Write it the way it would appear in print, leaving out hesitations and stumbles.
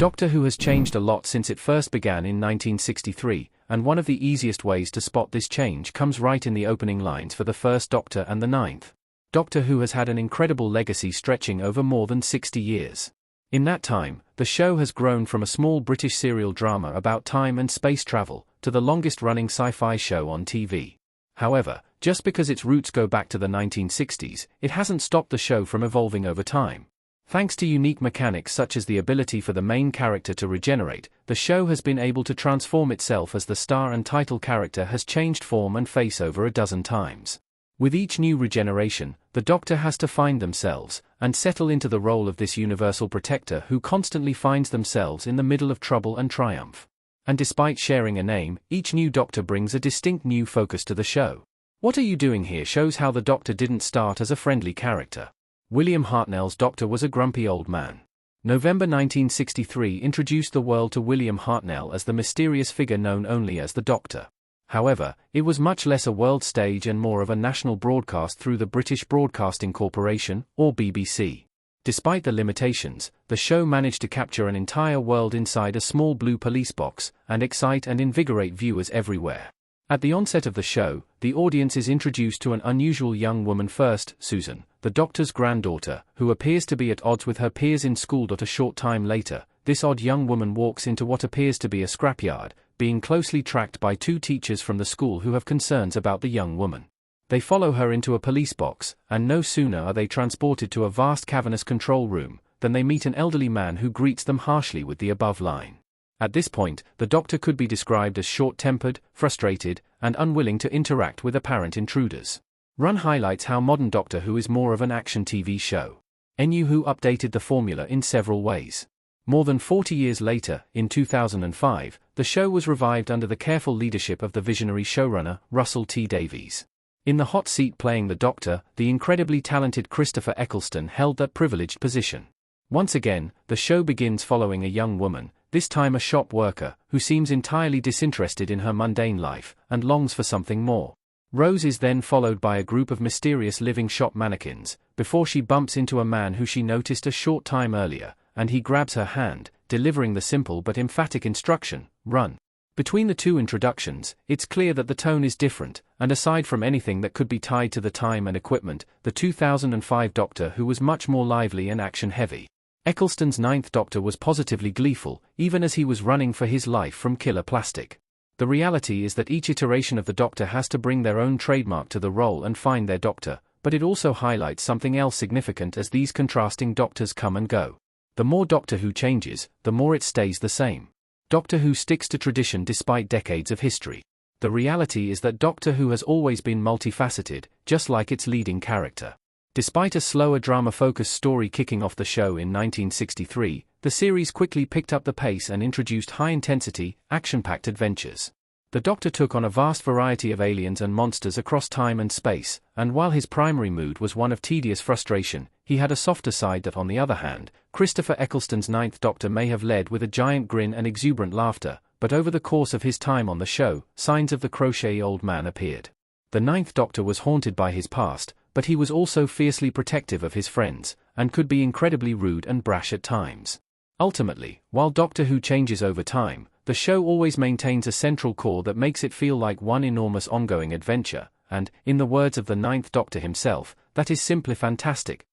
Doctor Who has changed a lot since it first began in 1963, and one of the easiest ways to spot this change comes right in the opening lines for the first Doctor and the ninth. Doctor Who has had an incredible legacy stretching over more than 60 years. In that time, the show has grown from a small British serial drama about time and space travel, to the longest-running sci-fi show on TV. However, just because its roots go back to the 1960s, it hasn't stopped the show from evolving over time. Thanks to unique mechanics such as the ability for the main character to regenerate, the show has been able to transform itself as the star and title character has changed form and face over a dozen times. With each new regeneration, the Doctor has to find themselves, and settle into the role of this universal protector who constantly finds themselves in the middle of trouble and triumph. And despite sharing a name, each new Doctor brings a distinct new focus to the show. What Are You Doing Here shows how the Doctor didn't start as a friendly character. William Hartnell's Doctor was a grumpy old man. November 1963 introduced the world to William Hartnell as the mysterious figure known only as the Doctor. However, it was much less a world stage and more of a national broadcast through the British Broadcasting Corporation, or BBC. Despite the limitations, the show managed to capture an entire world inside a small blue police box, and excite and invigorate viewers everywhere. At the onset of the show, the audience is introduced to an unusual young woman first, Susan, the Doctor's granddaughter, who appears to be at odds with her peers in school. A short time later, this odd young woman walks into what appears to be a scrapyard, being closely tracked by two teachers from the school who have concerns about the young woman. They follow her into a police box, and no sooner are they transported to a vast cavernous control room, than they meet an elderly man who greets them harshly with the above line. At this point, the Doctor could be described as short-tempered, frustrated, and unwilling to interact with apparent intruders. Run highlights how modern Doctor Who is more of an action TV show. NU Who updated the formula in several ways. More than 40 years later, in 2005, the show was revived under the careful leadership of the visionary showrunner, Russell T Davies. In the hot seat playing the Doctor, the incredibly talented Christopher Eccleston held that privileged position. Once again, the show begins following a young woman, this time a shop worker, who seems entirely disinterested in her mundane life, and longs for something more. Rose is then followed by a group of mysterious living shop mannequins, before she bumps into a man who she noticed a short time earlier, and he grabs her hand, delivering the simple but emphatic instruction, run. Between the two introductions, it's clear that the tone is different, and aside from anything that could be tied to the time and equipment, the 2005 Doctor Who was much more lively and action-heavy. Eccleston's ninth Doctor was positively gleeful, even as he was running for his life from killer plastic. The reality is that each iteration of the Doctor has to bring their own trademark to the role and find their Doctor, but it also highlights something else significant as these contrasting Doctors come and go. The more Doctor Who changes, the more it stays the same. Doctor Who sticks to tradition despite decades of history. The reality is that Doctor Who has always been multifaceted, just like its leading character. Despite a slower drama-focused story kicking off the show in 1963, the series quickly picked up the pace and introduced high-intensity, action-packed adventures. The Doctor took on a vast variety of aliens and monsters across time and space, and while his primary mood was one of tedious frustration, he had a softer side that, on the other hand, Christopher Eccleston's ninth Doctor may have led with a giant grin and exuberant laughter, but over the course of his time on the show, signs of the crotchety old man appeared. The ninth Doctor was haunted by his past, but he was also fiercely protective of his friends, and could be incredibly rude and brash at times. Ultimately, while Doctor Who changes over time, the show always maintains a central core that makes it feel like one enormous ongoing adventure, and, in the words of the ninth Doctor himself, that is simply fantastic.